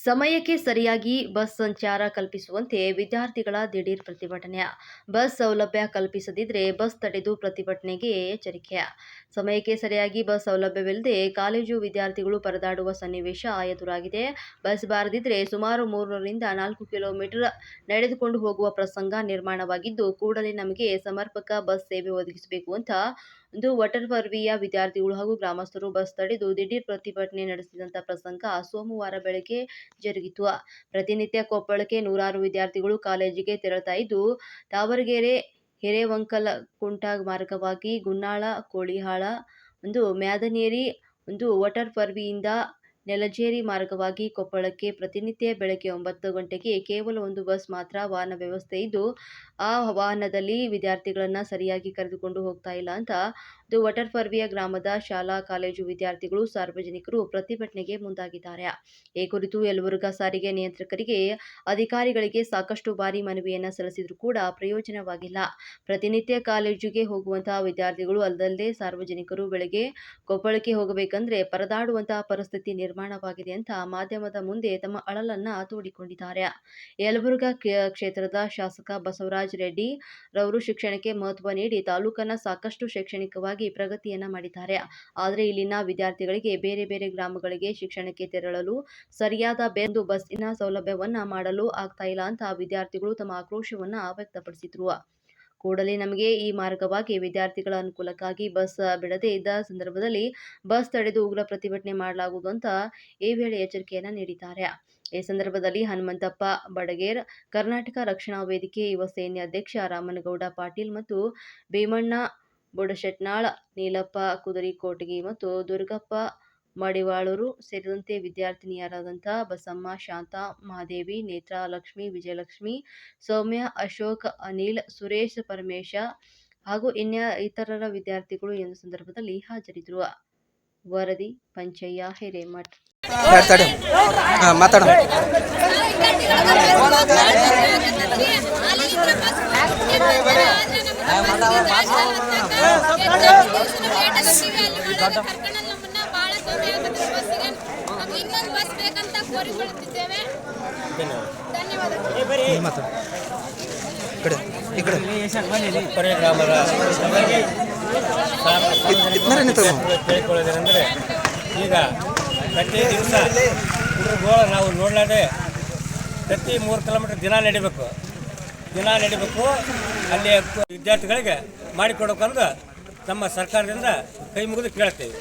ಸಮಯಕ್ಕೆ ಸರಿಯಾಗಿ ಬಸ್ ಸಂಚಾರ ಕಲ್ಪಿಸುವಂತೆ ವಿದ್ಯಾರ್ಥಿಗಳ ದಿಢೀರ್ ಪ್ರತಿಭಟನೆ. ಬಸ್ ಸೌಲಭ್ಯ ಕಲ್ಪಿಸದಿದ್ರೆ ಬಸ್ ತಡೆದು ಪ್ರತಿಭಟನೆಗೆ ಎಚ್ಚರಿಕೆ. ಸಮಯಕ್ಕೆ ಸರಿಯಾಗಿ ಬಸ್ ಸೌಲಭ್ಯವಿಲ್ಲದೆ ಕಾಲೇಜು ವಿದ್ಯಾರ್ಥಿಗಳು ಪರದಾಡುವ ಸನ್ನಿವೇಶ ಎದುರಾಗಿದೆ. ಬಸ್ ಬಾರದಿದ್ರೆ ಸುಮಾರು 3 ರಿಂದ 4 ಕಿಲೋಮೀಟರ್ ನಡೆದುಕೊಂಡು ಹೋಗುವ ಪ್ರಸಂಗ ನಿರ್ಮಾಣವಾಗಿದ್ದು, ಕೂಡಲೇ ನಮಗೆ ಸಮರ್ಪಕ ಬಸ್ ಸೇವೆ ಒದಗಿಸಬೇಕು ಅಂತ ವಟರ್ವರ್ವಿಯ ವಿದ್ಯಾರ್ಥಿಗಳು ಹಾಗೂ ಗ್ರಾಮಸ್ಥರು ಬಸ್ ತಡೆದು ದಿಢೀರ್ ಪ್ರತಿಭಟನೆ ನಡೆಸಿದಂತ ಪ್ರಸಂಗ ಸೋಮವಾರ ಬೆಳಗ್ಗೆ ಜರುಗಿತು. ಪ್ರತಿನಿತ್ಯ ಕೊಪ್ಪಳಕ್ಕೆ ನೂರಾರು ವಿದ್ಯಾರ್ಥಿಗಳು ಕಾಲೇಜಿಗೆ ತೆರಳುತ್ತಾ ಇದ್ದು, ತಾವರಗೆರೆ, ಹಿರೇವಂಕಲಕುಂಟ ಮಾರ್ಗವಾಗಿ ಗುನ್ನಾಳ, ಕೋಳಿಹಾಳ, ಮ್ಯಾದನೇರಿ, ವಟರ್ವರ್ವಿಯಿಂದ ನೆಲಜೇರಿ ಮಾರ್ಗವಾಗಿ ಕೊಪ್ಪಳಕ್ಕೆ ಪ್ರತಿನಿತ್ಯ ಬೆಳಗ್ಗೆ 9 ಗಂಟೆಗೆ ಕೇವಲ ಒಂದು ಬಸ್ ಮಾತ್ರ ವಾಹನ ವ್ಯವಸ್ಥೆ ಇದ್ದು, ಆ ವಾಹನದಲ್ಲಿ ವಿದ್ಯಾರ್ಥಿಗಳನ್ನ ಸರಿಯಾಗಿ ಕರೆದುಕೊಂಡು ಹೋಗ್ತಾ ಇಲ್ಲ ಅಂತ ವಟರ್ವರ್ವಿಯ ಗ್ರಾಮದ ಶಾಲಾ ಕಾಲೇಜು ವಿದ್ಯಾರ್ಥಿಗಳು, ಸಾರ್ವಜನಿಕರು ಪ್ರತಿಭಟನೆಗೆ ಮುಂದಾಗಿದ್ದಾರೆ. ಈ ಕುರಿತು ಯಲಬುರ್ಗಾ ಸಾರಿಗೆ ನಿಯಂತ್ರಕರಿಗೆ, ಅಧಿಕಾರಿಗಳಿಗೆ ಸಾಕಷ್ಟು ಬಾರಿ ಮನವಿಯನ್ನ ಸಲ್ಲಿಸಿದ್ರೂ ಕೂಡ ಪ್ರಯೋಜನವಾಗಿಲ್ಲ. ಪ್ರತಿನಿತ್ಯ ಕಾಲೇಜಿಗೆ ಹೋಗುವಂತಹ ವಿದ್ಯಾರ್ಥಿಗಳು ಅಲ್ಲದೆ ಸಾರ್ವಜನಿಕರು ಬೆಳಗ್ಗೆ ಕೊಪ್ಪಳಕ್ಕೆ ಹೋಗಬೇಕಂದ್ರೆ ಪರದಾಡುವಂತಹ ಪರಿಸ್ಥಿತಿ ನಿರ್ಮಾಣವಾಗಿದೆ ಅಂತ ಮಾಧ್ಯಮದ ಮುಂದೆ ತಮ್ಮ ಅಳಲನ್ನ ತೋಡಿಕೊಂಡಿದ್ದಾರೆ. ಯಲಬುರ್ಗಾ ಕ್ಷೇತ್ರದ ಶಾಸಕ ಬಸವರಾಜ ರೆಡ್ಡಿ ರವರು ಶಿಕ್ಷಣಕ್ಕೆ ಮಹತ್ವ ನೀಡಿ ತಾಲೂಕನ್ನ ಸಾಕಷ್ಟು ಶೈಕ್ಷಣಿಕವಾಗಿ ಪ್ರಗತಿಯನ್ನ ಮಾಡಿದ್ದಾರೆ. ಆದರೆ ಇಲ್ಲಿನ ವಿದ್ಯಾರ್ಥಿಗಳಿಗೆ ಬೇರೆ ಬೇರೆ ಗ್ರಾಮಗಳಿಗೆ ಶಿಕ್ಷಣಕ್ಕೆ ತೆರಳಲು ಸರಿಯಾದ ಬಸ್ಸಿನ ಸೌಲಭ್ಯವನ್ನ ಮಾಡಲು ಆಗ್ತಾ ಇಲ್ಲ ಅಂತ ವಿದ್ಯಾರ್ಥಿಗಳು ತಮ್ಮ ಆಕ್ರೋಶವನ್ನ ವ್ಯಕ್ತಪಡಿಸಿದ್ರು. ಕೂಡಲೇ ನಮಗೆ ಈ ಮಾರ್ಗವಾಗಿ ವಿದ್ಯಾರ್ಥಿಗಳ ಅನುಕೂಲಕ್ಕಾಗಿ ಬಸ್ ಬಿಡದೇ ಇದ್ದ ಸಂದರ್ಭದಲ್ಲಿ ಬಸ್ ತಡೆದು ಉಗ್ರ ಪ್ರತಿಭಟನೆ ಮಾಡಲಾಗುವುದು ಅಂತ ಈ ವೇಳೆ ಎಚ್ಚರಿಕೆಯನ್ನ ನೀಡಿದ್ದಾರೆ. ಈ ಸಂದರ್ಭದಲ್ಲಿ ಹನುಮಂತಪ್ಪ ಬಡಗೇರ್, ಕರ್ನಾಟಕ ರಕ್ಷಣಾ ವೇದಿಕೆ ಯುವ ಸೇನೆ ಅಧ್ಯಕ್ಷ ರಾಮನಗೌಡ ಪಾಟೀಲ್ ಮತ್ತು ಭೀಮಣ್ಣ ಬುಡಶೆಟ್ನಾಳ್, ನೀಲಪ್ಪ ಕುದುರಿಕೋಟಗಿ ಮತ್ತು ದುರ್ಗಪ್ಪ ಮಡಿವಾಳರು ಸೇರಿದಂತೆ ವಿದ್ಯಾರ್ಥಿನಿಯರಾದಂಥ ಬಸಮ್ಮ, ಶಾಂತಾ, ಮಹಾದೇವಿ, ನೇತ್ರಾ, ಲಕ್ಷ್ಮಿ, ವಿಜಯಲಕ್ಷ್ಮಿ, ಸೌಮ್ಯ, ಅಶೋಕ್, ಅನಿಲ್, ಸುರೇಶ್, ಪರಮೇಶ ಹಾಗೂ ಇತರರ ವಿದ್ಯಾರ್ಥಿಗಳು ಈ ಸಂದರ್ಭದಲ್ಲಿ ಹಾಜರಿದ್ದರು. ವರದಿ ಪಂಚಯ್ಯ ಹಿರೇಮಠ್. ಕೇಳಿಕೊಳ್ಳೋದೇನೆಂದರೆ, ಈಗ ಪ್ರತಿ ದಿವಸ ಹುಡುಗರು ನಾವು ನೋಡಲಾರ್ದೆ ಪ್ರತಿ 3 ಕಿಲೋಮೀಟರ್ ದಿನ ನಡಿಬೇಕು. ಅಲ್ಲಿ ವಿದ್ಯಾರ್ಥಿಗಳಿಗೆ ಮಾಡಿಕೊಡೋಕಂದು ನಮ್ಮ ಸರ್ಕಾರದಿಂದ ಕೈ ಮುಗಿದು ಕೇಳ್ತೇವೆ.